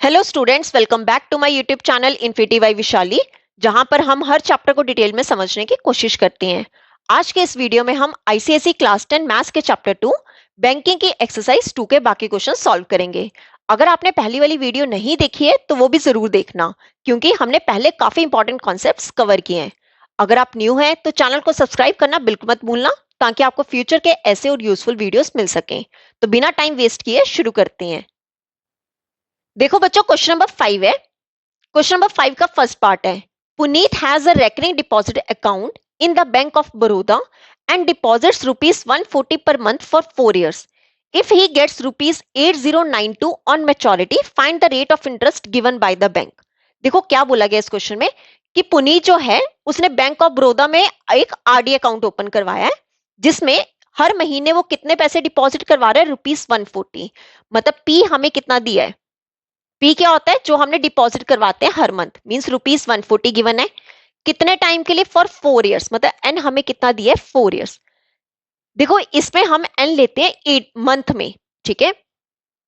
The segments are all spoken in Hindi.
Hello students, welcome back to my YouTube channel infinity by Vishali, जहां पर हम हर चैप्टर को डिटेल में समझने की कोशिश करते हैं। आज के इस वीडियो में हम आईसीएसई क्लास 10 मैथ्स के चैप्टर 2 बैंकिंग की एक्सरसाइज 2 के बाकी क्वेश्चन सॉल्व करेंगे। अगर आपने पहली वाली वीडियो नहीं देखी है तो वो भी जरूर देखना, क्योंकि हमने पहले काफी इंपॉर्टेंट कॉन्सेप्ट्स कवर किए हैं। अगर आप न्यू हैं तो चैनल को सब्सक्राइब करना बिल्कुल मत भूलना, ताकि आपको फ्यूचर के ऐसे और यूजफुल वीडियोस मिल सकें। तो बिना टाइम वेस्ट किए शुरू करते हैं। देखो बच्चों, क्वेश्चन नंबर 5 है। क्वेश्चन नंबर 5 का फर्स्ट पार्ट है, Puneet has a recurring deposit account in the bank of Baroda and deposits rupees 140 per month for 4 years. If he gets rupees 8092 on maturity, find the rate of interest given by the bank. देखो क्या बोला गया इस क्वेश्चन में कि पुनीत जो है उसने बैंक ऑफ बड़ौदा में एक आरडी अकाउंट ओपन करवाया है, जिसमें हर महीने वो कितने पैसे डिपॉजिट करवा रहा है, रुपीज 140। मतलब पी हमें कितना दिया है, पी क्या होता है, जो हमने डिपॉजिट करवाते हैं हर मंथ, मींस रुपीज 140 गिवन है। कितने टाइम के लिए, फॉर 4 years, मतलब एन हमें कितना दिया है, 4 years। देखो इसमें हम एन लेते हैं 8 मंथ में, ठीक है।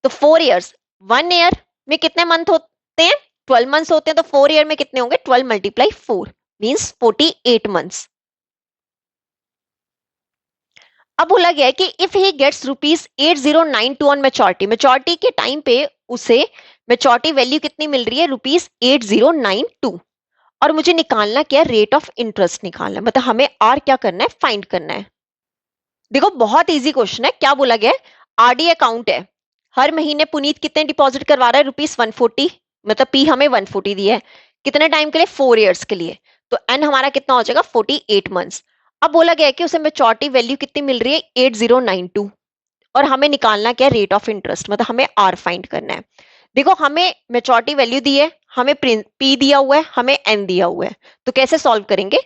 तो 4 years, 1 year में कितने मंथ होते हैं, 12 मंथ्स होते हैं। तो 4 year में कितने होंगे, 12 मल्टीप्लाई 4 मींस 48 मंथ्स। अब बोला गया है कि if he gets rupees 8092 on maturity, maturity के टाइम पे उसे मेच्योरिटी वैल्यू कितनी मिल रही है, रुपीज 8092। और मुझे निकालना क्या है, रेट ऑफ इंटरेस्ट निकालना है, मतलब हमें आर क्या करना है, फाइंड करना है। देखो बहुत इजी क्वेश्चन है। क्या बोला गया है, आरडी अकाउंट है, हर महीने पुनीत कितने डिपॉजिट करवा रहा है, रुपीज 140, मतलब पी हमें 140 दिया है। कितने टाइम के लिए, 4 years के लिए। तो एन हमारा कितना हो जाएगा, 48 मंथ्स। अब बोला गया है कि उसे मेच्योरिटी वैल्यू कितनी मिल रही है, 8092, और हमें निकालना क्या है, रेट ऑफ इंटरेस्ट, मतलब हमें आर फाइंड करना है। देखो हमें मेच्योरिटी वैल्यू दी है, हमें पी दिया हुआ है, हमें एन दिया हुआ है। तो कैसे सॉल्व करेंगे,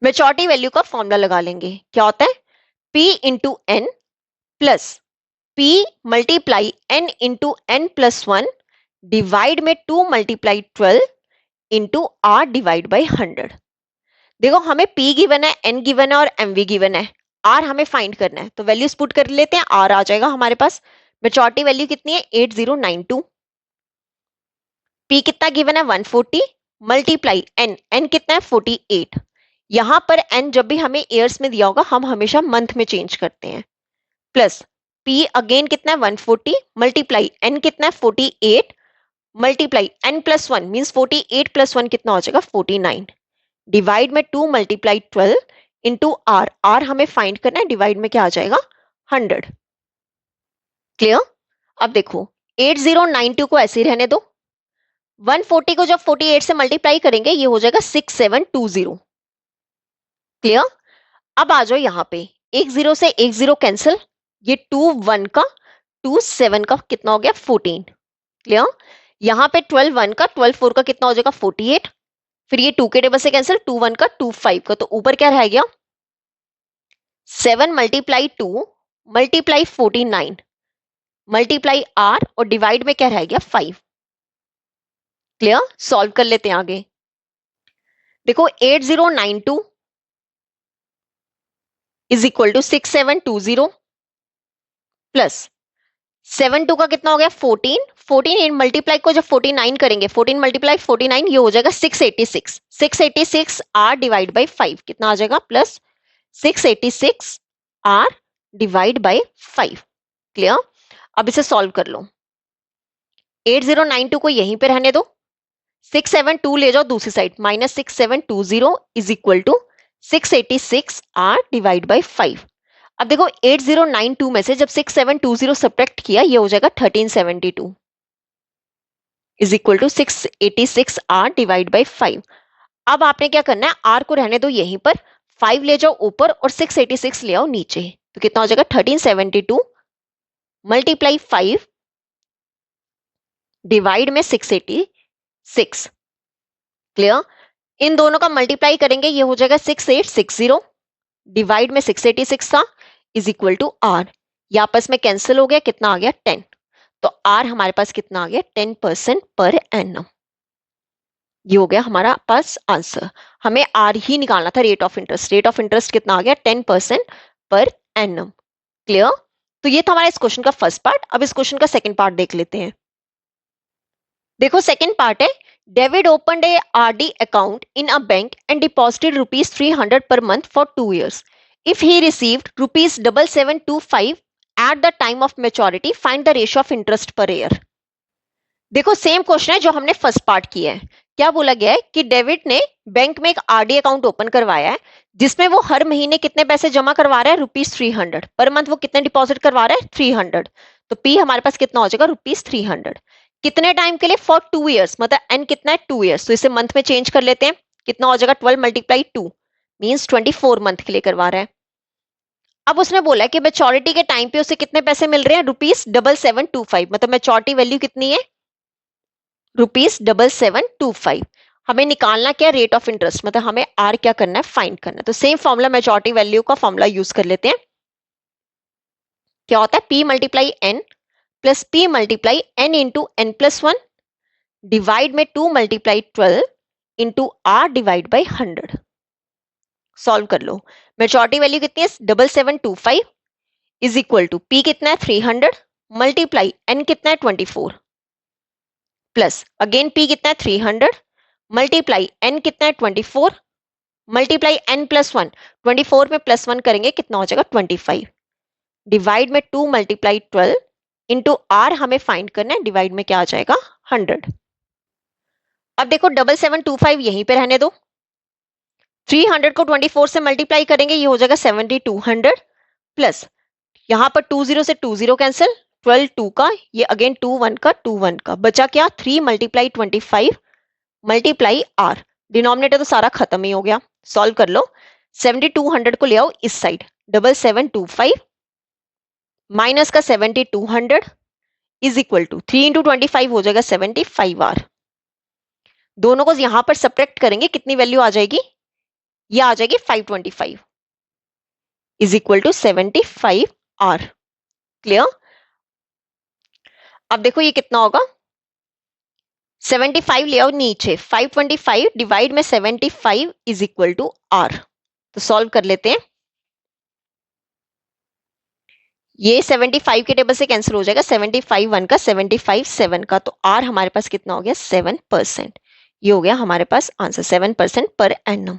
मेच्योरिटी वैल्यू का फॉर्मूला लगा लेंगे। क्या होता है, P into N plus P multiply N into N plus 1 divide में 2 multiply 12 into R divide by 100। देखो हमें P गिवन है, N गिवन है और MV गिवन है, R हमें फाइंड करना है। तो वैल्यूज पुट कर लेते हैं, R आ जाएगा हमारे पास। मेच्योरिटी वैल्यू कितनी है, 8092। P कितना गिवन है, 140 मल्टीप्लाई N कितना है, 48। यहां पर N जब भी हमें ईयर्स में दिया होगा हम हमेशा मंथ में चेंज करते हैं। प्लस P अगेन कितना है, 140 मल्टीप्लाई N कितना है, 48 multiply N plus 1 means 48 plus 1 कितना हो जाएगा, 49 डिवाइड में 2 मल्टीप्लाई 12 इंटू आर, आर हमें फाइंड करना है, डिवाइड में क्या आ जाएगा, 100। क्लियर। अब देखो 8092 को ऐसे ही रहने दो, 140 को जब 48 से मल्टीप्लाई करेंगे ये हो जाएगा 6720। क्लियर। अब आ जाओ यहाँ पे, एक जीरो से एक जीरो कैंसिल, ये 2 1 का 2 7 का कितना हो गया, 14। क्लियर। यहाँ पे 12 1 का 12 4 का कितना हो जाएगा, 48। फिर ये 2 के टेबल से कैंसिल, 2 1 का 2 5 का, तो ऊपर क्या रह गया, 7 मल्टीप्लाई 2 मल्टीप्लाई 49 मल्टीप्लाई आर और डिवाइड में क्या रह गया, 5। क्लियर। सॉल्व कर लेते हैं आगे। देखो 8092 इज इक्वल टू 6720 प्लस 72 का कितना हो गया, 14। 14 इन मल्टीप्लाई को जब 49 करेंगे, 14 मल्टीप्लाई 49 ये हो जाएगा 686। 686 आर डिवाइड बाई 5 कितना आ जाएगा, plus 686 R divide by 5। Clear. अब इसे सॉल्व कर लो, 8092 को यहीं पे रहने दो, 672 ले जाओ दूसरी side, minus 6720 is equal to 686 R divide by 5। अब देखो 8092 में से जब 6720 सब्ट्रैक्ट किया ये हो जाएगा 1372 is equal to 686 R divide by 5। अब आपने क्या करना है, आर को रहने दो यहीं पर, 5 ले जाओ ऊपर और 686 ले आओ नीचे, तो कितना हो जाएगा, 1372 मल्टीप्लाई 5 डिवाइड में 686। क्लियर। इन दोनों का मल्टीप्लाई करेंगे ये हो जाएगा 6860 डिवाइड में 686 का इज इक्वल टू आर, ये आपस में कैंसिल हो गया, कितना आ गया, 10। तो आर हमारे पास कितना आ गया, 10% पर एनम। ये हो गया हमारा पास आंसर। हमें आर ही निकालना था, rate of interest. Rate of interest कितना आ गया, 10% पर एनम। क्लियर। तो ये था हमारा इस क्वेश्चन का फर्स्ट पार्ट। अब इस क्वेश्चन का सेकंड पार्ट देख लेते हैं। देखो सेकंड पार्ट है, David opened A RD account in a bank and deposited ₹300 per month for 2 years. If he received ₹7725 at the time of maturity, find the ratio of interest per year. देखो सेम क्वेश्चन है जो हमने फर्स्ट पार्ट किया है। क्या बोला गया है कि डेविड ने बैंक में एक आरडी अकाउंट ओपन करवाया है जिसमें वो हर महीने कितने पैसे जमा करवा रहा है, ₹300 पर मंथ। वो कितने डिपॉजिट करवा रहा है, 300। तो पी हमारे पास कितना हो जाएगा, ₹300। कितने टाइम के लिए, फॉर 2 years, मतलब एन कितना है, 2 years। तो इसे मंथ में चेंज कर लेते हैं, कितना हो जाएगा, 12 × 2 मींस 24 मंथ के लिए करवा रहा है। अब उसने बोला है कि मैच्योरिटी के टाइम पे उसे कितने पैसे मिल रहे हैं, ₹7725। मतलब मैच्योरिटी वैल्यू कितनी है, ₹7725। हमें निकालना क्या, रेट ऑफ इंटरेस्ट, मतलब हमें आर क्या करना है, फाइंड करना है। तो सेम फॉर्मूला मैच्योरिटी वैल्यू का फॉर्मूला यूज कर लेते हैं। क्या होता है, P × N plus P × N into N + 1 divide में 2 × 12 into R divide by 100। Solve कर लो। मैच्योरिटी वैल्यू कितनी है, 7725 इज इक्वल टू P कितना है, 300 मल्टीप्लाई N कितना है, 24 प्लस अगेन P कितना है, 300 मल्टीप्लाई N कितना है, 24 मल्टीप्लाई N + 1, 24 में +1 करेंगे कितना हो जाएगा, 25 डिवाइड में 2 × 12 इंटू R हमें फाइंड करना है, डिवाइड में क्या आ जाएगा, 100। अब देखो 7725 यहीं पे रहने दो, 300 को 24 से मल्टीप्लाई करेंगे, ये हो जाएगा 7200 प्लस यहां पर 20 से 20 कैंसिल, 12 2 का, ये अगेन 2 1 का, 2 1 का, बचा क्या, 3 × 25 मल्टीप्लाई R। डिनोमिनेटर तो सारा खत्म ही हो गया, सॉल्व कर लो। 7200 को ले आओ इस साइड, 7725 माइनस का 7200 इज इक्वल टू 3 × 25 हो जाएगा 75R। दोनों को यहां पर सब्ट्रैक्ट करेंगे, कितनी वैल्यू आ जाएगी, ये आ जाएगी 525 is equal to 75R। Clear. अब देखो ये कितना होगा, 75 ले आओ नीचे, 525 डिवाइड में 75 इज इक्वल टू R। तो सॉल्व कर लेते हैं, ये 75 के टेबल से कैंसिल हो जाएगा, 75 1 का, 75 7 का, तो R हमारे पास कितना हो गया, 7%। ये हो गया हमारे पास आंसर, 7% पर एनम।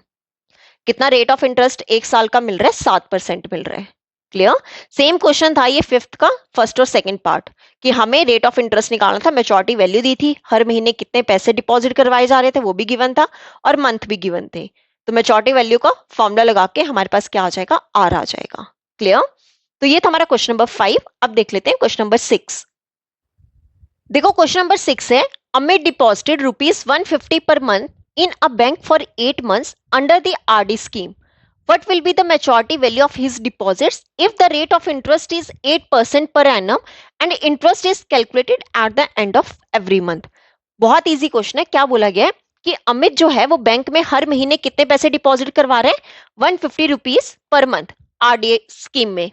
कितना रेट ऑफ इंटरेस्ट एक साल का मिल रहा है, 7% मिल रहा है। क्लियर। सेम क्वेश्चन था ये फिफ्थ का, फर्स्ट और सेकंड पार्ट, कि हमें रेट ऑफ इंटरेस्ट निकालना था, मैच्योरिटी वैल्यू दी थी, हर महीने कितने पैसे डिपॉजिट करवाए जा रहे थे वो भी गिवन था, और मंथ भी गिवन थे। तो मैच्योरिटी वैल्यू का फॉर्मूला लगा के हमारे पास क्या आ जाएगा, आर आ जाएगा। क्लियर। तो ये था हमारा क्वेश्चन नंबर 5। अब देख लेते हैं क्वेश्चन नंबर 6। देखो क्वेश्चन नंबर 6 है, Amit deposited ₹150 per month in a bank for 8 months under the RD scheme. What will be the maturity value of his deposits if the rate of interest is 8% per annum and interest is calculated at the end of every month? बहुत इजी क्वेश्चन है। क्या बोला गया है कि अमित जो है वो बैंक में हर महीने कितने पैसे डिपॉजिट करवा रहे हैं, ₹150 पर मंथ आरडीए स्कीम में।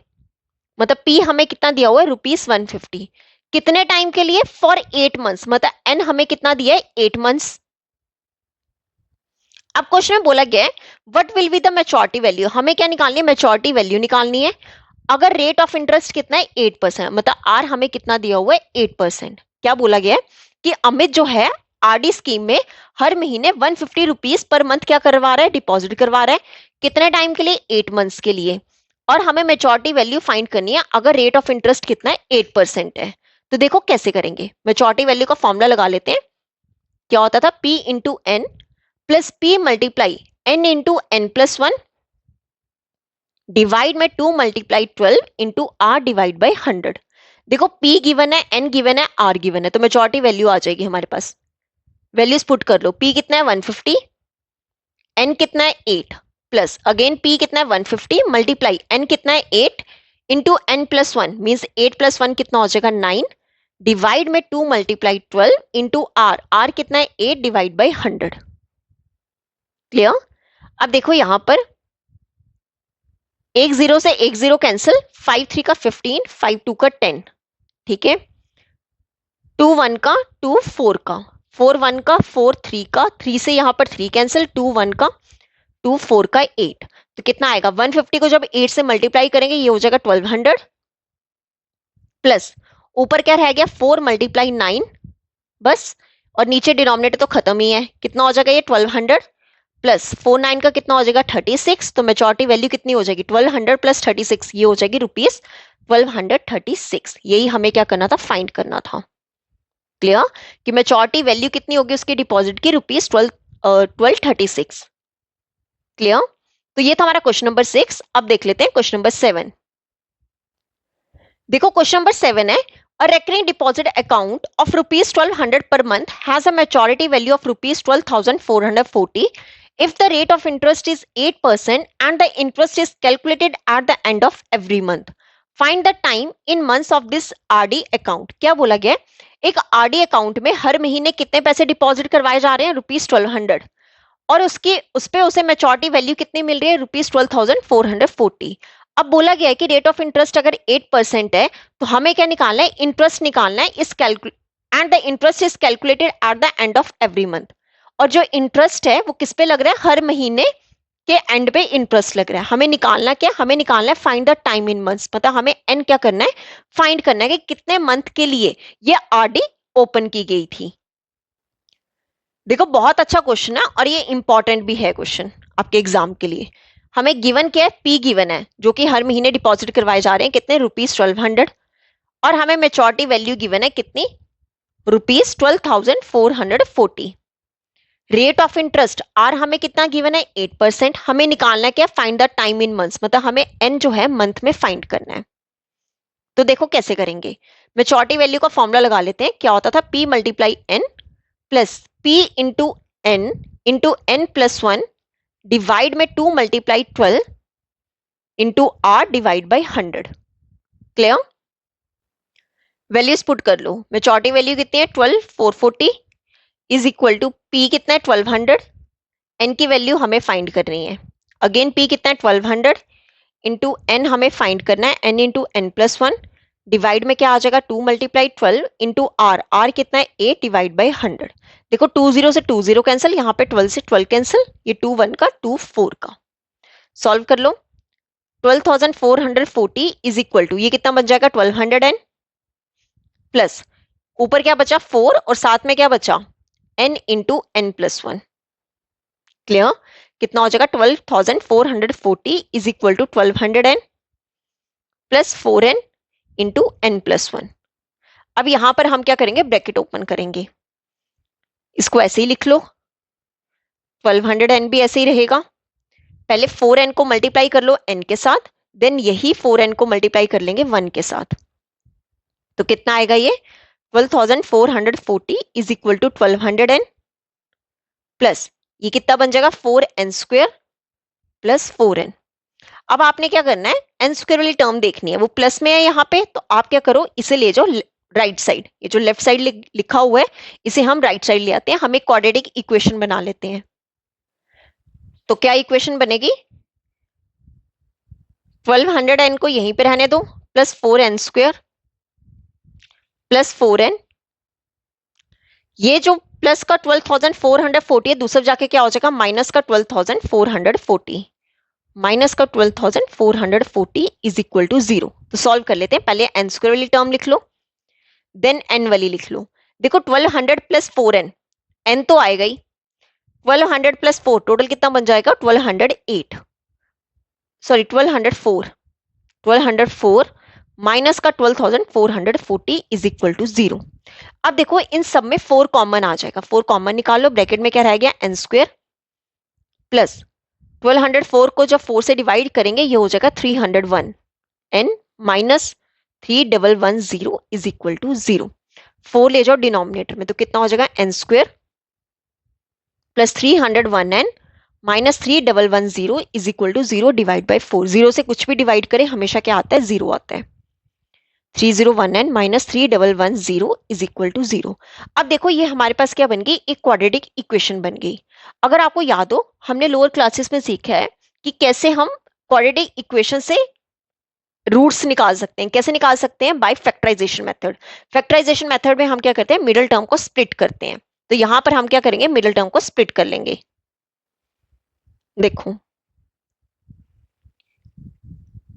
मतलब पी हमें कितना दिया हुआ है, ₹150। कितने टाइम के लिए, फॉर 8 months, मतलब एन हमें कितना दिया है, 8 months। अब क्वेश्चन में बोला गया है what will be the maturity value, हमें क्या निकालनी है, मैच्योरिटी वैल्यू निकालनी है। अगर रेट ऑफ इंटरेस्ट कितना है, 8%, मतलब आर हमें कितना दिया हुआ है, 8%। क्या बोला गया है कि अमित जो है आरडी स्कीम में हर महीने ₹150 पर मंथ क्या करवा रहा है, डिपॉजिट करवा रहा है। कितने टाइम के लिए, 8 months के लिए। और हमें मैच्योरिटी वैल्यू फाइंड करनी है अगर रेट ऑफ इंटरेस्ट कितना है, 8% है। तो देखो कैसे करेंगे, मैच्योरिटी वैल्यू का फॉर्मूला लगा लेते हैं। क्या होता था, P × N plus P × N into N + 1 divide में 2 × 12 इंटू R डिवाइड बाई 100। देखो P गिवन है, N गिवन है, R गिवन है, तो मैच्योरिटी वैल्यू आ जाएगी हमारे पास। वैल्यूज पुट कर लो, P कितना है 150, N कितना है 8 प्लस अगेन P कितना है 150 मल्टीप्लाई N कितना है 8 इंटू N + 1 मीन्स 8 + 1 कितना हो जाएगा 9 डिवाइड में 2 × 12 इंटू R कितना है 8 डिवाइड बाई 100। क्लियर। अब देखो यहां पर 1 0 से 1 0 कैंसिल, 5 3 का 15, 5 2 का 10, ठीक है। 2 1 का 2 4 का, 4 1 का 4 3 का, 3 से यहां पर 3 कैंसिल, 2 1 का 2 4 का 8। तो कितना आएगा, 150 को जब 8 से मल्टीप्लाई करेंगे ये हो जाएगा 1200 प्लस ऊपर क्या रह गया 4 × 9 बस और नीचे डिनोमिनेटर तो खत्म ही है, कितना हो जाएगा ये 1200 प्लस 49 का कितना हो जाएगा 36, तो मेच्योरिटी वैल्यू कितनी हो जाएगी 1200 प्लस 36, ये हो जाएगी रुपीज 1236। यही हमें क्या करना था, फाइंड करना था। क्लियर कि मेच्योरिटी वैल्यू कितनी होगी उसकी डिपॉजिट की, रुपीज 1236। क्लियर। तो ये था हमारा क्वेश्चन नंबर 6। अब देख लेते हैं क्वेश्चन नंबर 7। देखो क्वेश्चन नंबर 7 है, a recurring deposit account of rupees 1200 per month has a maturity value of rupees 12,440 if the rate of interest is 8% and the interest is calculated at the end of every month. Find the time in months of this RD account. क्या बोला गया है, एक RD अकाउंट में हर महीने कितने पैसे डिपॉजिट करवाए जा रहे हैं, रुपीज 1200, और उस पे उसे मेच्योरिटी वैल्यू कितनी मिल रही है, रुपीज 12,440। अब बोला गया है कि रेट ऑफ इंटरेस्ट अगर 8% है तो हमें क्या निकालना है, इंटरेस्ट निकालना है इस and the interest is calculated at the end of every month. और जो इंटरेस्ट है वो किस पे लग रहा है, हर महीने के एंड पे इंटरेस्ट लग रहा है। हमें निकालना क्या, हमें निकालना है find the time in months, मतलब हमें एन क्या करना है, फाइंड करना है कि कितने मंथ के लिए ये आरडी ओपन की गई थी। देखो बहुत अच्छा क्वेश्चन है और ये इंपॉर्टेंट भी है क्वेश्चन आपके एग्जाम के लिए। हमें गिवन क्या है, पी गिवन है जो कि हर महीने डिपॉजिट करवाए जा रहे हैं कितने, रुपीज 1200, और हमें मेच्योरिटी वैल्यू गिवन है कितनी, rupees 12,440। Rate of interest R हमें कितना गिवन है, 8%। हमें निकालना है क्या, find the time in months, मतलब हमें एन जो है मंथ में फाइंड करना है। तो देखो कैसे करेंगे, मेच्योरिटी वैल्यू का फॉर्मूला लगा लेते हैं। क्या होता था, P multiply N plus P into N plus 1 divide में 2 multiply 12 into R divide by 100। Clear. Values put कर लो, मेच्योरिटी वैल्यू कितनी है 12,440 इज इक्वल टू पी कितना है 1200, एन की वैल्यू हमें फाइंड करनी है। अगेन पी कितना है 1200 इंटू एन हमें फाइंड करना है, N into N plus 1 divide में क्या आ जाएगा 2 मल्टीप्लाई 12 इंटू आर, आर कितना है 8 डिवाइड बाई 100। देखो 2 0 से 2 0 कैंसिल, यहाँ पे 12 से 12 कैंसिल, ये 2 1 का 2 4 का। सॉल्व कर लो, 12,440 इज इक्वल टू ये कितना बन जाएगा 1200 एन प्लस ऊपर क्या बचा 4 और साथ में क्या बचा n into N plus 1। Clear. कितना हो जाएगा 12,440 is equal to 1200 N plus 4n into N plus 1। अब यहां पर हम क्या करेंगे, ब्रैकेट ओपन करेंगे, इसको ऐसे ही लिख लो, 1200n भी ऐसे ही रहेगा। पहले 4n को मल्टीप्लाई कर लो n के साथ, देन यही 4n को मल्टीप्लाई कर लेंगे 1 के साथ। तो कितना आएगा ये 12,440 is equal to 1200n plus ये कितना बन जाएगा 4n स्क्वायर प्लस 4n। अब आपने क्या करना है, एन स्क्वायर वाली टर्म देखनी है, वो प्लस में है यहाँ पे, तो आप क्या करो इसे ले जाओ राइट साइड, ये जो लेफ्ट साइड लिखा हुआ है इसे हम राइट साइड ले आते हैं, हम एक क्वाड्रेटिक इक्वेशन बना लेते हैं। तो क्या इक्वेशन बनेगी, 1200n को यहीं पे रहने दो plus 4n square plus 4n, ये जो प्लस का 12,440 है दूसरा जाके क्या हो जाएगा माइनस का 12,440, माइनस का 12,440 इज इक्वल टू 0। तो सॉल्व कर लेते हैं, पहले एन स्क्वायर वाली टर्म लिख लो देन एन वाली लिख लो। देखो 1200 प्लस 4n, एन तो आएगा ही, 1200 प्लस 4 टोटल कितना बन जाएगा 1208, सॉरी 1204 माइनस का 12,440 इज इक्वल टू 0। अब देखो इन सब में 4 कॉमन आ जाएगा, 4 कॉमन निकाल लो, ब्रैकेट में क्या रह गया एन स्क्वायर प्लस 1204 को जब 4 से डिवाइड करेंगे ये हो जाएगा 301 N minus 3110 is equal to 0। 4 ले जाओ डिनोमिनेटर में तो कितना हो जाएगा N square plus 301 N minus 3110 is equal to 0 divide by 4। 0 से कुछ भी डिवाइड करें हमेशा क्या आता है 0 आता है। 301 N minus 3110 is equal to 0। अब देखो ये हमारे पास क्या बन गई, एक क्वाड्रेटिक इक्वेशन बन गई। अगर आपको याद हो हमने लोअर क्लासेस में सीखा है कि कैसे हम क्वाड्रेटिक इक्वेशन से रूट्स निकाल सकते हैं। कैसे निकाल सकते हैं, by factorisation method. Factorisation method में हम क्या करते हैं, मिडिल टर्म को स्प्लिट करते हैं। तो यहां पर हम क्या करेंगे, मिडिल टर्म को स्प्लिट कर लेंगे। देखो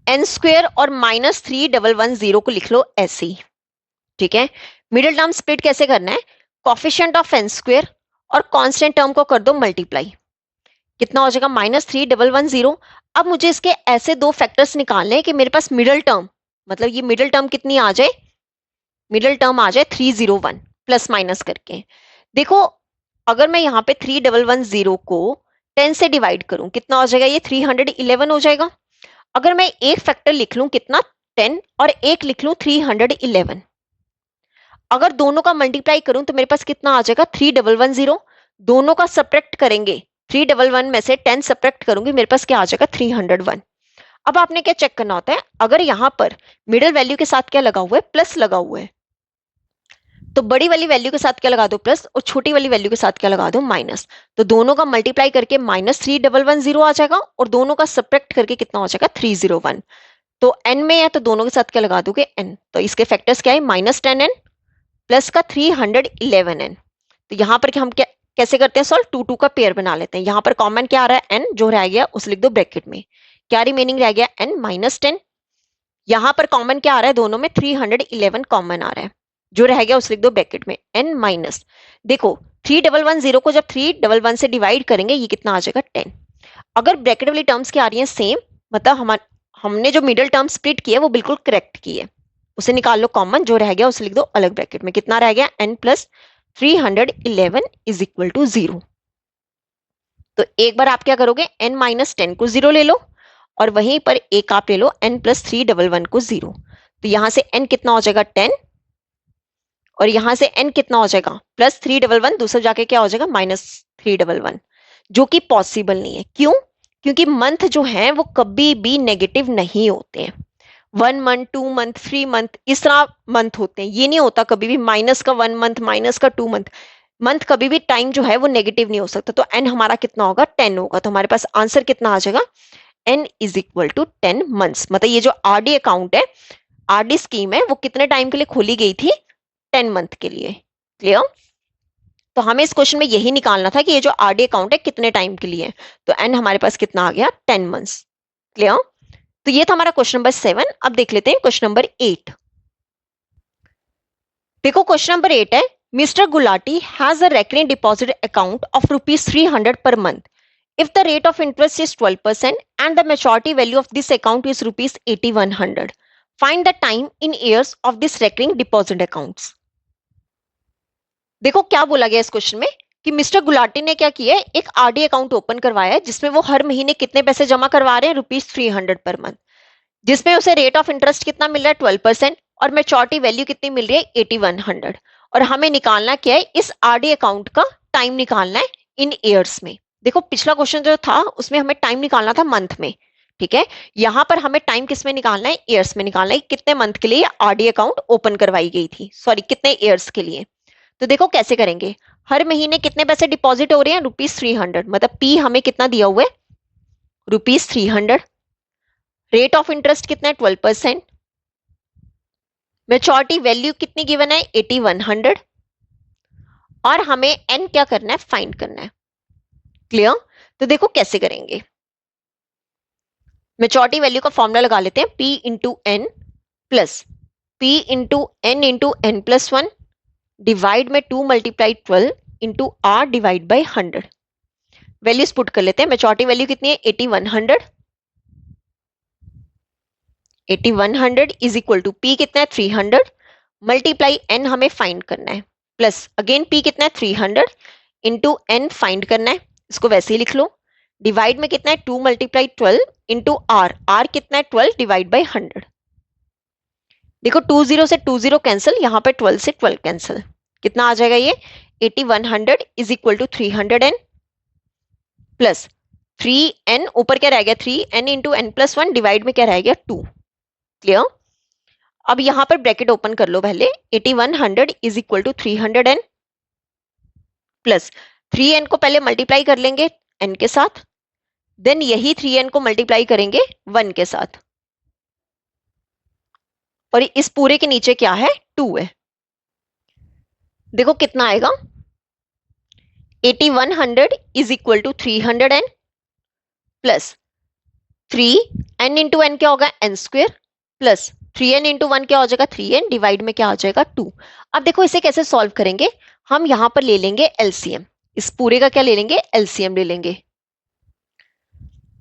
एन स्क्वायर और माइनस 3110 को लिख लो ऐसे ही, ठीक है। मिडिल टर्म स्प्लिट कैसे करना है, कॉफिशिएंट ऑफ एन स्क्वेयर और कांस्टेंट टर्म को कर दो मल्टीप्लाई, कितना हो जाएगा -3110। अब मुझे इसके ऐसे दो फैक्टर्स निकालने हैं कि मेरे पास मिडिल टर्म, मतलब ये मिडिल टर्म कितनी आ जाए, मिडिल टर्म आ जाए 301 प्लस माइनस करके। देखो अगर मैं यहाँ पे 3110 को 10 से डिवाइड करूं कितना हो जाएगा, ये 311 हो जाएगा। अगर मैं एक फैक्टर लिख लूं कितना 10 और एक लिख लूं 311, अगर दोनों का मल्टीप्लाई करूं तो मेरे पास कितना आ जाएगा 3110। दोनों का सब्ट्रैक्ट करेंगे, 311 में से 10 सब्ट्रैक्ट करूंगी, मेरे पास क्या आ जाएगा 301। अब आपने क्या चेक करना होता है, अगर यहां पर मिडिल वैल्यू के साथ क्या लगा हुआ है, प्लस लगा हुआ है, तो बड़ी वाली वैल्यू के साथ क्या लगा दो प्लस, और छोटी वाली वैल्यू के साथ क्या लगा दो माइनस। तो दोनों का मल्टीप्लाई करके -3110 आ जाएगा और दोनों का सब्ट्रैक्ट करके कितना हो जाएगा 301। तो n में है तो दोनों के साथ क्या लगा दोगे n, तो इसके फैक्टर्स क्या है -10n प्लस का 311n। तो यहाँ पर हम क्या कैसे करते हैं सॉल्व, 2 2 का पेयर बना लेते हैं। यहाँ पर कॉमन क्या आ रहा है n, जो रह गया उसे लिख दो ब्रैकेट में, क्या रिमेनिंग रह गया n -10। यहाँ पर कॉमन क्या आ रहा है, दोनों में 311 कॉमन आ रहा है, जो रह गया उसे लिख दो ब्रैकेट में n माइनस, देखो 3110 को जब 311 से डिवाइड करेंगे ये कितना आ जाएगा 10। अगर ब्रैकेट वाली टर्म्स क्या आ रही है सेम, मतलब हमने जो मिडिल टर्म स्प्लिट किया वो बिल्कुल करेक्ट की है, उसे निकाल लो कॉमन, जो रह गया उसे लिख दो अलग ब्रैकेट में, कितना रह गया n plus 311 is equal to 0। तो एक बार आप क्या करोगे, n माइनस 10 को 0 ले लो और वहीं पर एक आप ले लो n प्लस 311 को 0। तो यहां से n कितना हो जाएगा 10 और यहां से n कितना हो जाएगा प्लस 311, दूसरा जाके क्या हो जाएगा -311, जो कि पॉसिबल नहीं है। क्यों? क्योंकि मंथ जो है वो कभी भी नेगेटिव नहीं होते हैं। 1 मंथ 2 मंथ 3 मंथ इस तरह मंथ होते हैं, ये नहीं होता कभी भी माइनस का 1 मंथ माइनस का 2 मंथ। मंथ कभी भी टाइम जो है वो नेगेटिव नहीं हो सकता। तो n हमारा कितना होगा 10 होगा, तो हमारे पास आंसर कितना आ जाएगा n is equal to 10 months. मतलब ये जो आरडी अकाउंट है, आरडी स्कीम है, वो कितने टाइम के लिए खोली गई थी, 10 मंथ के लिए। क्लियर? तो हमें इस क्वेश्चन में यही निकालना था कि ये जो आरडी अकाउंट है कितने टाइम के लिए है, तो n हमारे पास कितना आ गया 10 मंथ्स। क्लियर? तो ये था हमारा क्वेश्चन नंबर 7। अब देख लेते हैं क्वेश्चन नंबर 8। देखो क्वेश्चन नंबर 8 है, mister Gulati has a recurring deposit account of ₹300 per month. If the rate of interest is 12% and the maturity value of this account is ₹8100, find the time in years of this recurring deposit accounts. देखो क्या बोला गया इस क्वेश्चन में कि मिस्टर गुलाटी ने क्या किया है, एक आरडी अकाउंट ओपन करवाया है जिसमें वो हर महीने कितने पैसे जमा करवा रहे हैं, ₹300 पर मंथ, जिसमें उसे रेट ऑफ इंटरेस्ट कितना मिल रहा है 12% और मैच्योरिटी वैल्यू कितनी मिल रही है 8100। और हमें निकालना क्या है, इस आरडी अकाउंट का टाइम निकालना है इन ईयर्स में। देखो पिछला क्वेश्चन जो था उसमें हमें टाइम निकालना था मंथ में, ठीक है, यहां पर हमें टाइम किस में निकालना है, ईयर्स में निकालना है, कितने मंथ के लिए आरडी अकाउंट ओपन करवाई गई थी, सॉरी कितने ईयर्स के लिए। तो देखो कैसे करेंगे, हर महीने कितने पैसे डिपॉजिट हो रहे हैं ₹300, मतलब पी हमें कितना दिया हुआ है ₹300, रेट ऑफ इंटरेस्ट कितना है 12%, मैच्योरिटी वैल्यू कितनी गिवन है 8100 और हमें एन क्या करना है, फाइंड करना है। क्लियर? तो देखो कैसे करेंगे, मैच्योरिटी वैल्यू का फॉर्मूला लगा लेते हैं, P into N plus P into N plus 1 divide में 2 multiply 12 into R divide by 100। Values put कर लेते हैं, मैच्योरिटी वैल्यू कितनी है 8100, 8100 इज इक्वल टू P कितना है 300 मल्टीप्लाई n हमें फाइंड करना है, प्लस अगेन P कितना है 300 इंटू n फाइंड करना है, इसको वैसे ही लिख लो, डिवाइड में कितना है 2 मल्टीप्लाई 12 इंटू आर, आर कितना है 12 डिवाइड बाई 100। देखो 20 से 20 कैंसिल, यहाँ पे 12 से 12 कैंसिल, कितना आ जाएगा ये 8100 is equal to 300n plus 3n, ऊपर क्या रह गया 3n into n plus 1 divide में क्या रह गया 2। क्लियर? अब यहां पर ब्रैकेट ओपन कर लो पहले, 8100 is equal to 300n plus 3n को पहले मल्टीप्लाई कर लेंगे n के साथ, देन यही 3n को मल्टीप्लाई करेंगे 1 के साथ, और इस पूरे के नीचे क्या है 2 है। देखो कितना आएगा, 8100 is equal to 300n plus 3n into n क्या होगा n square plus 3n into 1 क्या हो जाएगा 3n डिवाइड में क्या आ जाएगा 2। अब देखो इसे कैसे सॉल्व करेंगे, हम यहां पर ले लेंगे एलसीएम, इस पूरे का क्या ले लेंगे, एलसीएम ले लेंगे।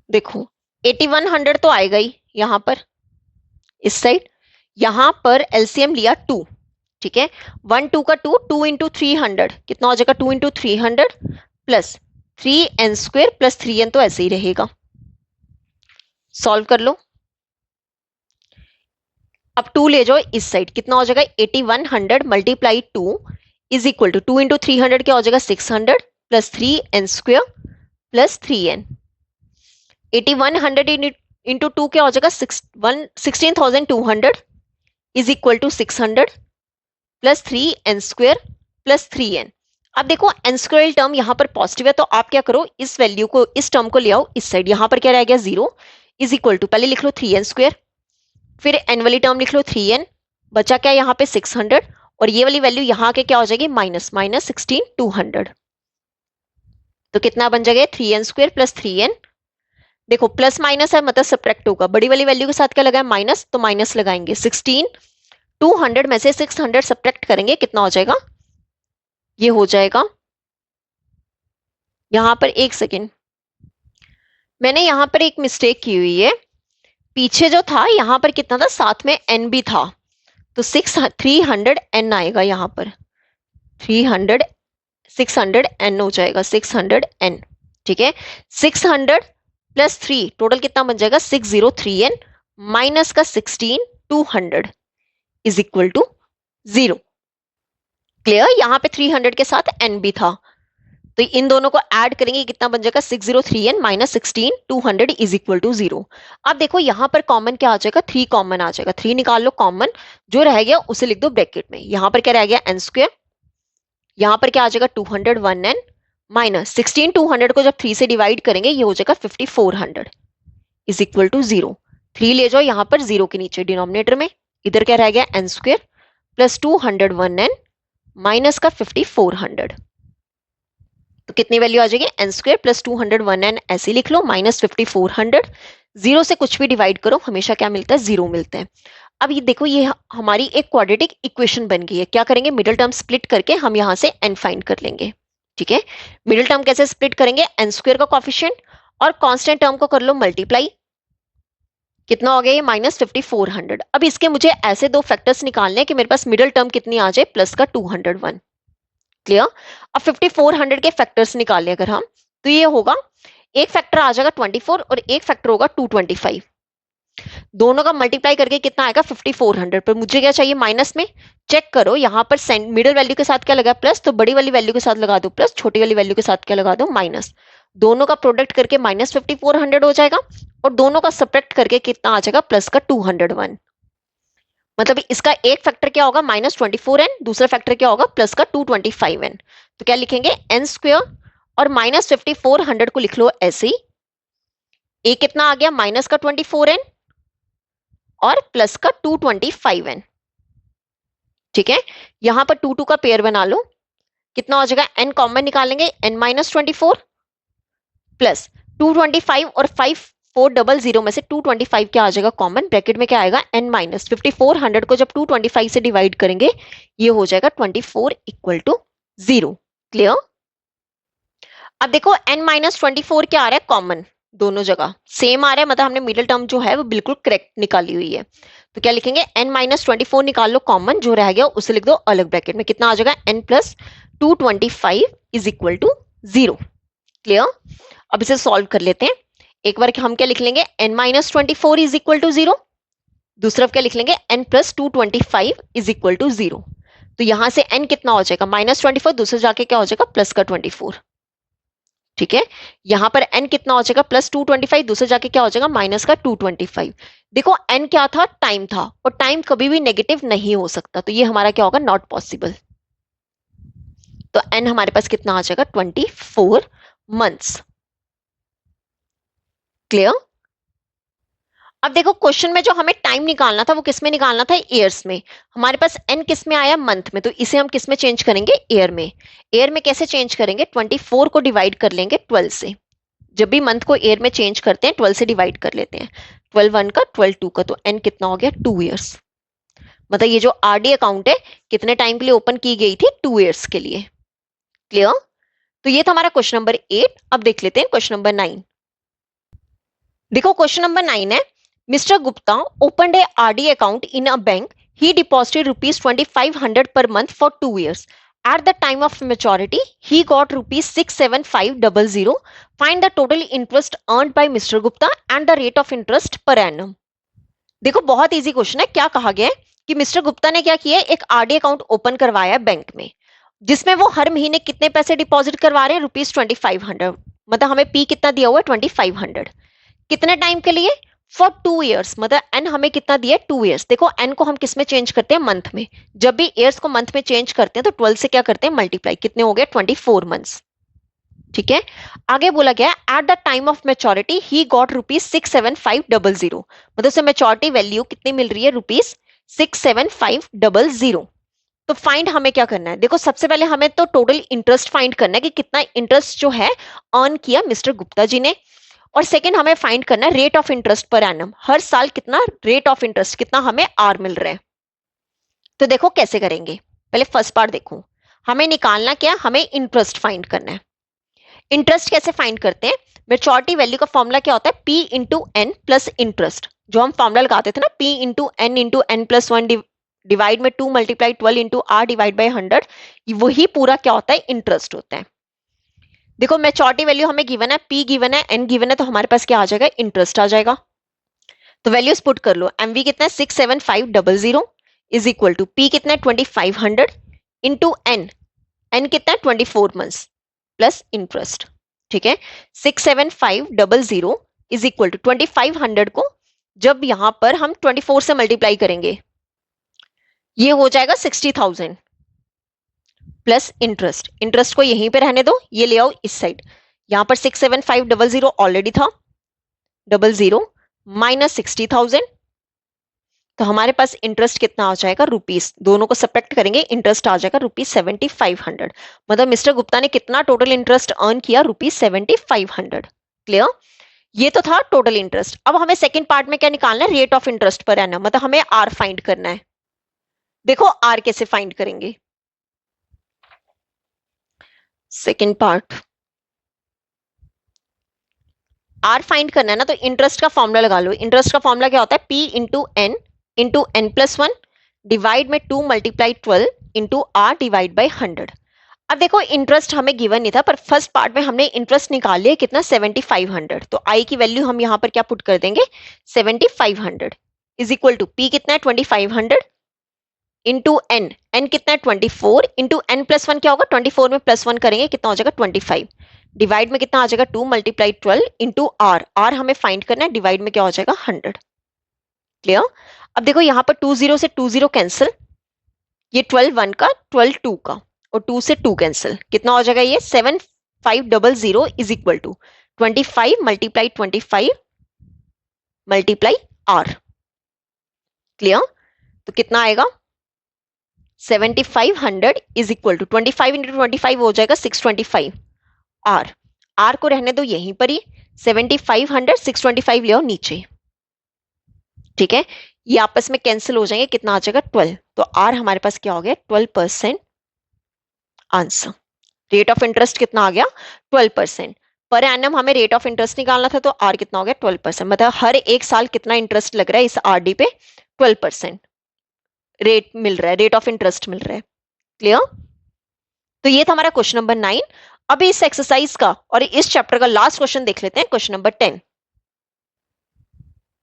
देखो 8100 तो आएगा ही यहां पर इस साइड, यहां पर एलसीएम लिया 2, ठीक है, 1 2 का 2, 2 इंटू 300 कितना हो जाएगा, 2 into 300 plus 3n² plus 3n तो ऐसे ही रहेगा। सॉल्व कर लो। अब 2 ले जाओ इस साइड, कितना हो जाएगा, 8100 multiply 2 is equal to 2 into 300 क्या हो जाएगा, 600 plus 3n² plus 3n। 8100 into 2 क्या हो जाएगा, 16,200 is equal to 600 plus 3n² plus 3n। अब देखो n² टर्म यहां पर पॉजिटिव है, तो आप क्या करो, इस वैल्यू को, इस टर्म को ले आओ इस साइड, यहां पर क्या रह गया 0 इज इक्वल टू, पहले लिख लो 3n², फिर n वाली टर्म लिख लो 3n, बचा क्या यहाँ पे 600, और ये वाली वैल्यू यहाँ के क्या हो जाएगी, माइनस 16,200। तो कितना बन जाएगा, 3n² प्लस 3n। देखो प्लस माइनस है मतलब सब्ट्रैक्ट होगा, बड़ी वाली वैल्यू के साथ क्या लगा है, माइनस, तो माइनस लगाएंगे। 16,200 में से 600 सब्ट्रैक्ट करेंगे, कितना हो जाएगा, ये हो जाएगा, यहां पर एक सेकेंड, मैंने यहां पर एक मिस्टेक की हुई है, पीछे जो था यहां पर कितना था, साथ में n भी था, तो 300n आएगा यहाँ पर, 600n हो जाएगा, 600n, ठीक है। 600 प्लस 3 टोटल कितना बन जाएगा, 603n माइनस का 16,200 इज इक्वल टू 0। क्लियर, यहाँ पे 300 के साथ n भी था, तो इन दोनों को ऐड करेंगे, कितना बन जाएगा, 603n minus 16,200 is equal to 0। अब देखो यहाँ पर कॉमन क्या आ जाएगा, 3 कॉमन आ जाएगा, 3 निकाल लो कॉमन, जो रह गया उसे लिख दो ब्रैकेट में। यहाँ पर क्या रह गया, n², यहाँ पर क्या आ जाएगा 201n माइनस 16,200 को जब 3 से डिवाइड करेंगे ये हो जाएगा 5,400 इज इक्वल टू 0। 3 ले जाओ यहाँ पर 0 के नीचे डिनोमिनेटर में, इधर क्या रह गया n² प्लस 201n माइनस का 5,400, तो कितनी वैल्यू आ जाएगी, n² प्लस 201n ऐसे लिख लो, माइनस 5,400, 0 से कुछ भी डिवाइड करो हमेशा क्या मिलता है, 0 मिलते हैं। अब ये देखो ये हमारी एक क्वाड्रेटिक इक्वेशन बन गई है, क्या करेंगे, मिडिल टर्म स्प्लिट करके हम यहां से n फाइंड कर लेंगे, ठीक है। मिडिल टर्म कैसे स्प्लिट करेंगे, n² का कॉफिशिएंट और कांस्टेंट टर्म को कर लो मल्टीप्लाई, कितना हो गया ये, माइनस 5,400। अब इसके मुझे ऐसे दो फैक्टर्स निकालने हैं कि मेरे पास मिडिल टर्म कितनी आ जाए, प्लस का 201। क्लियर। अब 5,400 के फैक्टर्स निकाले अगर हम, तो ये होगा, एक फैक्टर आ जाएगा 24 और एक फैक्टर होगा 225, दोनों का मल्टीप्लाई करके कितना आएगा 5,400, पर मुझे क्या चाहिए, माइनस में। चेक करो यहाँ पर मिडिल वैल्यू के साथ क्या लगा, प्लस, तो बड़ी वाली वैल्यू के साथ लगा दो प्लस, छोटी वाली वैल्यू के साथ क्या लगा दो, माइनस। दोनों का प्रोडक्ट करके माइनस 5,400 हो जाएगा, और दोनों का सब्ट्रैक्ट करके कितना आ जाएगा, प्लस का 201। मतलब इसका एक फैक्टर क्या होगा, माइनस 24n, दूसरा फैक्टर क्या होगा, प्लस का 225n। तो क्या लिखेंगे, n² और माइनस 5,400 को लिख लो ऐसे ही, एक कितना आ गया, माइनस का 24n और प्लस का 225n, ठीक है। यहां पर 2 2 का पेयर बना लो, कितना हो जाएगा, n कॉमन निकालेंगे, n माइनस 24 प्लस 225 और 5,400 में से 225 क्या आ जाएगा कॉमन, ब्रैकेट में क्या आएगा, n माइनस 5,400 को जब 225 से डिवाइड करेंगे ये हो जाएगा 24 इक्वल टू 0। क्लियर। अब देखो n माइनस 24 क्या आ रहा है, कॉमन, दोनों जगह सेम आ रहा है, मतलब हमने मिडिल टर्म जो है वो बिल्कुल करेक्ट निकाली हुई है। तो क्या लिखेंगे, n माइनस 24 निकाल लो कॉमन, जो रह गया उसे लिख दो अलग ब्रैकेट में, कितना आ जाएगा, n plus 225 is equal to 0। Clear. अब इसे सॉल्व कर लेते हैं, एक बार हम क्या लिख लेंगे, n minus 24 is equal to 0, दूसरा क्या लिख लेंगे, n plus 225 is equal to 0। तो यहां से n कितना हो जाएगा, माइनस 24, दूसरे जाके क्या हो जाएगा, प्लस का 24, ठीक है। यहां पर n कितना हो जाएगा, प्लस 225, दूसरे जाके क्या हो जाएगा, माइनस का 225। देखो n क्या था, टाइम था, और टाइम कभी भी नेगेटिव नहीं हो सकता, तो ये हमारा क्या होगा, नॉट पॉसिबल। तो n हमारे पास कितना आ जाएगा, 24 मंथ्स। क्लियर। अब देखो क्वेश्चन में जो हमें टाइम निकालना था वो किस में निकालना था, ईयर्स में। हमारे पास n किस में आया, मंथ में, तो इसे हम किस में चेंज करेंगे, ईयर में। ईयर में कैसे चेंज करेंगे, 24 को डिवाइड कर लेंगे 12 से, जब भी मंथ को ईयर में चेंज करते हैं 12 से डिवाइड कर लेते हैं, 12 1 का 12 2 का, तो n कितना हो गया, 2 ईयर्स। मतलब ये जो आरडी अकाउंट है कितने टाइम के लिए ओपन की गई थी, 2 ईयर्स के लिए। क्लियर? तो ये था हमारा क्वेश्चन नंबर 8। अब देख लेते हैं क्वेश्चन नंबर 9। देखो क्वेश्चन नंबर 9 है, mister Gupta opened A RD account in a bank. He deposited rupees 2500 per month for 2 years. At the time of maturity, he got rupees 67500. Find the total interest earned by Mr. Gupta and the rate of interest per annum. देखो बहुत इजी क्वेश्चन है। क्या कहा गया है कि मिस्टर गुप्ता ने क्या किया है, एक आरडी अकाउंट ओपन करवाया है बैंक में, जिसमें वो हर महीने कितने पैसे डिपॉजिट करवा रहे हैं, रुपीज 2500। मतलब हमें पी कितना दिया हुआ है, 2500। कितने टाइम के लिए, फॉर 2 ईयर्स। मतलब एन हमें कितना दिया है, 2 ईयर्स। देखो एन को हम किस में चेंज करते हैं, मंथ में। जब भी ईयर्स को मंथ में चेंज करते हैं तो 12 से क्या करते हैं, मल्टीप्लाई। कितने हो गए, 24 मंथ्स। ठीक है, आगे बोला गया eight the time of maturity he got rupees 67500। मतलब उसे मेच्योरिटी वैल्यू कितनी मिल रही है, रुपीज 67500। तो फाइंड हमें क्या करना है, देखो सबसे पहले हमें तो टोटल इंटरेस्ट फाइंड करना है कि कितना इंटरेस्ट जो है अर्न किया मिस्टर गुप्ता जी ने। और सेकंड हमें फाइंड करना है rate of interest per annum, हर साल कितना रेट ऑफ इंटरेस्ट, कितना हमें आर मिल रहा है। तो देखो कैसे करेंगे, पहले फर्स्ट पार्ट देखो। हमें निकालना क्या, हमें इंटरेस्ट फाइंड करना है। इंटरेस्ट कैसे फाइंड करते हैं, मेच्योरिटी वैल्यू का फॉर्मूला क्या होता है, P into N plus interest. जो हम फॉर्मूला लगाते थे ना, P into N plus 1 divide में 2 multiply 12 into R divide by 100, वही पूरा क्या होता है, इंटरेस्ट होता है। देखो मेच्योरिटी वैल्यू हमें गिवन है, पी गिवन है, एन गिवन है, तो हमारे पास क्या आ जाएगा, इंटरेस्ट आ जाएगा। तो वैल्यूज पुट कर लो, एमवी कितना है 67500 इज इक्वल टू पी कितना है 2500 इंटू एन, एन कितना है 24 मंथ्स प्लस इंटरेस्ट। ठीक है, 67500 इज इक्वल टू 2500 को जब यहां पर हम 24 से मल्टीप्लाई करेंगे, ये हो जाएगा 60,000 प्लस इंटरेस्ट। इंटरेस्ट को यहीं पे रहने दो, ये ले आओ इस साइड। यहां पर 67500 ऑलरेडी था, 00 माइनस 60,000, तो हमारे पास इंटरेस्ट कितना आ जाएगा, रुपीस। दोनों को सब्ट्रैक्ट करेंगे, इंटरेस्ट आ जाएगा रुपीज 7500। मतलब मिस्टर गुप्ता ने कितना टोटल इंटरेस्ट अर्न किया, रुपीज 7500। क्लियर? ये तो था टोटल इंटरेस्ट। अब हमें सेकंड पार्ट में क्या निकालना है, rate of interest per annum. मतलब हमें आर फाइंड करना है। देखो आर कैसे फाइंड करेंगे, सेकंड पार्ट आर फाइंड करना है ना, तो इंटरेस्ट का फॉर्मूला लगा लो। इंटरेस्ट का फॉर्मूला क्या होता है, P into N plus 1 divide में 2 multiply 12 into R divide by 100। अब देखो इंटरेस्ट हमें गिवन नहीं था, पर फर्स्ट पार्ट में हमने इंटरेस्ट निकाल लिया कितना, 7500। तो आई की वैल्यू हम यहां पर क्या पुट कर देंगे, 7500 इज इक्वल टू पी कितना है 2500 इंटू एन कितना है 24 इंटू एन प्लस 1 क्या होगा, 24 में प्लस 1 करेंगे कितना हो जाएगा 25, डिवाइड में कितना आ जाएगा 2 मल्टीप्लाई 12 इंटू आर हमें फाइंड करना है, डिवाइड में क्या हो जाएगा 100। क्लियर? अब देखो यहां पर 20 से 20 कैंसिल, ये 12 1 का 12 2 का, और 2 से 2 कैंसिल, कितना हो जाएगा ये 7500 is equal to 25 multiply 25 multiply R. Clear? तो कितना आएगा 7500 इज इक्वल टू 25 इंटू 25 हो जाएगा 625 आर को रहने दो यहीं पर ही, 7500 625 ले आओ नीचे। ठीक है, ये आपस में कैंसिल हो जाएंगे, कितना आ जाएगा 12। तो आर हमारे पास क्या हो गया 12% आंसर। रेट ऑफ इंटरेस्ट कितना आ गया 12%। पर एनम हमें रेट ऑफ इंटरेस्ट निकालना था, तो आर कितना हो गया 12%। मतलब हर एक साल कितना इंटरेस्ट लग रहा है इस आरडी पे, 12% रेट मिल रहा है, रेट ऑफ इंटरेस्ट मिल रहा है। क्लियर? तो ये था हमारा क्वेश्चन नंबर 9। अभी इस एक्सरसाइज का और इस चैप्टर का लास्ट क्वेश्चन देख लेते हैं, क्वेश्चन नंबर 10।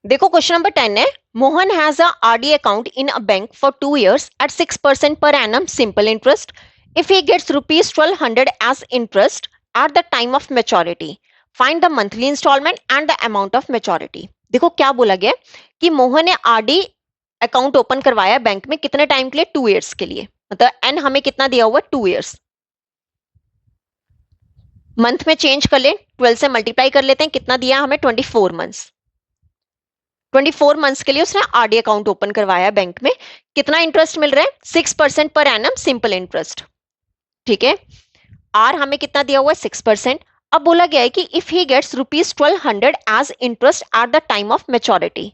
देखो क्वेश्चन नंबर 10 है, Mohan has a RD account in a bank for 2 years at 6% per annum simple interest. If he gets rupees 1200 as interest at the time of maturity, find the monthly installment and the amount of maturity. देखो क्या बोला गया कि मोहन ने आरडी अकाउंट ओपन करवाया बैंक में, कितने टाइम के लिए, 2 years के लिए। मतलब एन हमें कितना दिया हुआ 2 years। मंथ में चेंज कर ले, 12 से मल्टीप्लाई कर लेते हैं, कितना दिया हमें 24 मंथ्स। 24 मंथ्स के लिए उसने आरडी अकाउंट ओपन करवाया बैंक में। कितना इंटरेस्ट मिल रहा है 6% पर एनम सिंपल इंटरेस्ट। ठीक है, आर हमें कितना दिया हुआ है 6%। अब बोला गया है कि if he gets rupees 1200 as interest at the time of maturity,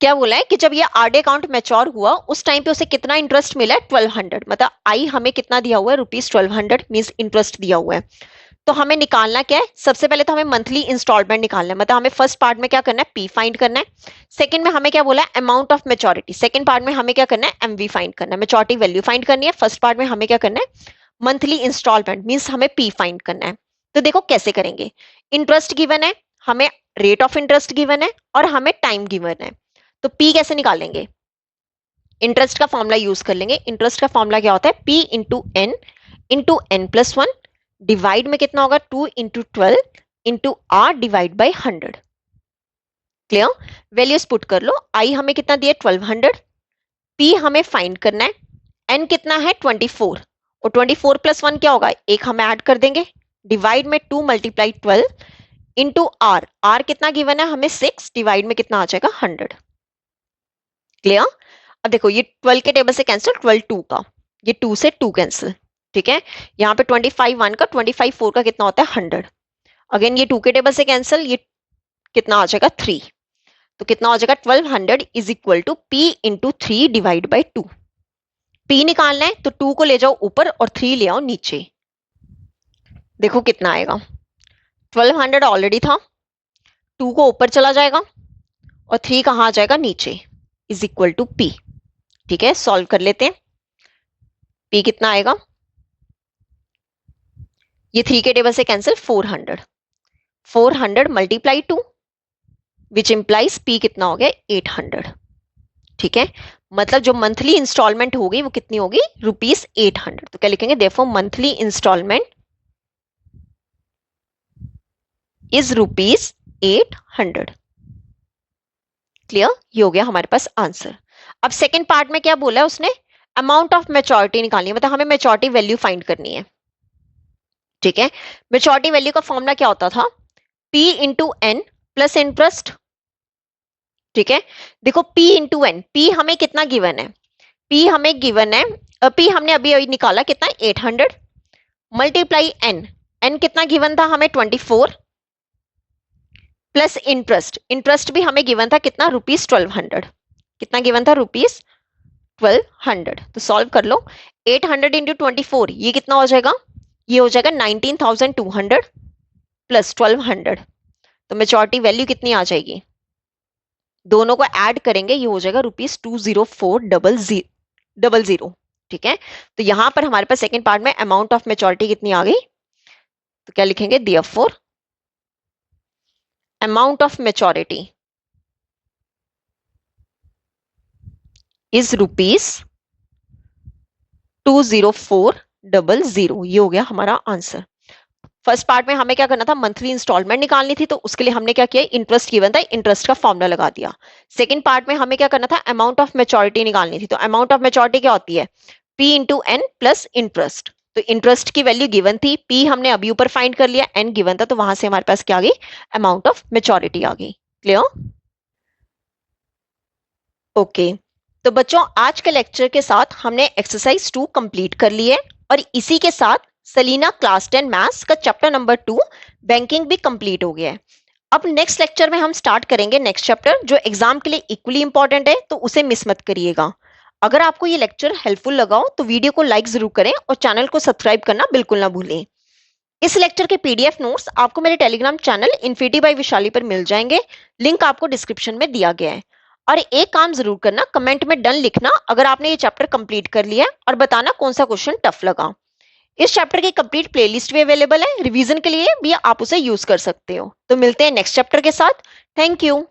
क्या बोला है कि जब ये आरडी अकाउंट मैच्योर हुआ उस टाइम पे उसे कितना इंटरेस्ट मिला है 1200, मतलब आई हमें कितना दिया हुआ है रुपीज 1200 मींस इंटरेस्ट दिया हुआ है। तो हमें निकालना क्या है, सबसे पहले तो हमें मंथली इंस्टॉलमेंट निकालना है, मतलब हमें फर्स्ट पार्ट में क्या करना है पी फाइंड करना है। सेकंड में हमें क्या बोला है amount of maturity, second part में हमें क्या करना है एमवी फाइंड करना है, मेच्योरिटी वैल्यू फाइंड करनी है। फर्स्ट पार्ट में हमें क्या करना है मंथली इंस्टॉलमेंट मींस हमें पी फाइंड करना है। तो देखो कैसे करेंगे, इंटरेस्ट गिवन है, हमें रेट ऑफ इंटरेस्ट गिवन है और हमें टाइम गिवन है। तो पी कैसे निकालेंगे, इंटरेस्ट का फॉर्मूला यूज कर लेंगे। इंटरेस्ट का फॉर्मूला क्या होता है P into N plus one, divide में कितना होगा 2 into 12 into R divide by 100। Clear, values put कर लो। आई हमें कितना दिया 1200, पी हमें फाइंड करना है, एन कितना है 24 और 24 प्लस 1 क्या होगा एक हम ऐड कर देंगे, डिवाइड में 2 मल्टीप्लाई 12 इंटू आर, आर कितना गिवन है हमें 6, डिवाइड में कितना आ जाएगा 100। क्लियर, अब देखो ये 12 के टेबल से कैंसिल, 12 2 का, ये 2 से 2 कैंसिल, ठीक है। यहाँ पे 25 1 का, 25 4 का कितना होता है 100। अगेन ये 2 के टेबल से कैंसिल, ये कितना आ जाएगा 3, तो कितना हो जाएगा 1200 is equal to P into 3 divide by 2। P निकालना है तो 2 को ले जाओ ऊपर और 3 ले आओ नीचे, देखो कितना आएगा 1200 ऑलरेडी था, 2 को ऊपर चला जाएगा और 3 कहां आ जाएगा नीचे, इज इक्वल टू पी। ठीक है, सॉल्व कर लेते हैं। पी कितना आएगा, ये 3 के टेबल से cancel, 400 multiply 2 which implies P कितना हो गया 800। ठीक है, मतलब जो मंथली इंस्टॉलमेंट होगी वो कितनी होगी रुपीज 800। तो क्या लिखेंगे, therefore monthly instalment is rupees 800। Clear, ये हो गया हमारे पास आंसर। अब सेकंड पार्ट में क्या बोला है उसने, अमाउंट ऑफ मेच्योरिटी निकालनी है, मतलब हमें मेच्योरिटी वैल्यू फाइंड करनी है। ठीक है, मेच्योरिटी वैल्यू का फॉर्मूला क्या होता था, P into N plus interest. ठीक है, देखो P इंटू एन, P हमें कितना गिवन है, P हमें गिवन है, P हमने अभी अभी निकाला कितना 800 मल्टीप्लाई एन, एन कितना गिवन था हमें 24 प्लस इंटरेस्ट, इंटरेस्ट भी हमें गिवन था कितना रुपीज 1200, कितना गिवन था रुपीज 1200। तो सॉल्व कर लो, 800 इंटू 24 ये कितना हो जाएगा, ये हो जाएगा 19,200 प्लस 1200। तो मेच्योरिटी वैल्यू कितनी आ जाएगी, दोनों को ऐड करेंगे ये हो जाएगा रुपीज 204,000। ठीक है, तो यहां पर हमारे पास सेकंड पार्ट में अमाउंट ऑफ मेच्योरिटी कितनी आ गई, तो क्या लिखेंगे, therefore amount of maturity is rupees 204,000। ये हो गया हमारा आंसर। फर्स्ट पार्ट में हमें क्या करना था, मंथली इंस्टॉलमेंट निकालनी थी, तो उसके लिए हमने क्या किया, इंटरेस्ट गिवन था, इंटरेस्ट का फॉर्मूला लगा दिया। सेकंड पार्ट में हमें क्या करना था, अमाउंट ऑफ मेच्योरिटी निकालनी थी, तो अमाउंट ऑफ मेच्योरिटी क्या होती है, P into N plus interest. तो इंटरेस्ट की वैल्यू गिवन थी, पी हमने अभी ऊपर फाइंड कर लिया, एन गिवन था, तो वहां से हमारे पास क्या आ गई, अमाउंट ऑफ मेच्योरिटी आ गई। Clear, okay. तो बच्चों आज के लेक्चर के साथ हमने एक्सरसाइज 2 कंप्लीट कर ली है और इसी के साथ सलीना क्लास 10 मैथ्स का चैप्टर नंबर 2 बैंकिंग भी कंप्लीट हो गया है। अब नेक्स्ट लेक्चर में हम स्टार्ट करेंगे नेक्स्ट चैप्टर जो एग्जाम के लिए इक्वली इंपॉर्टेंट है, तो उसे मिस मत करिएगा। अगर आपको ये लेक्चर हेल्पफुल लगा हो तो वीडियो को लाइक जरूर करें और चैनल को सब्सक्राइब करना बिल्कुल ना भूलें। इस लेक्चर के पीडीएफ नोट्स आपको मेरे Telegram channel infinity by Vishali पर मिल जाएंगे, लिंक आपको डिस्क्रिप्शन में दिया गया है। और एक काम जरूर करना, कमेंट में डन लिखना अगर आपने ये चैप्टर कंप्लीट कर लिया है और बताना कौन सा क्वेश्चन टफ लगा। इस चैप्टर की कंप्लीट प्लेलिस्ट भी अवेलेबल है, रिवीजन के लिए भी आप उसे यूज कर सकते हो। तो मिलते हैं नेक्स्ट चैप्टर के साथ। Thank you.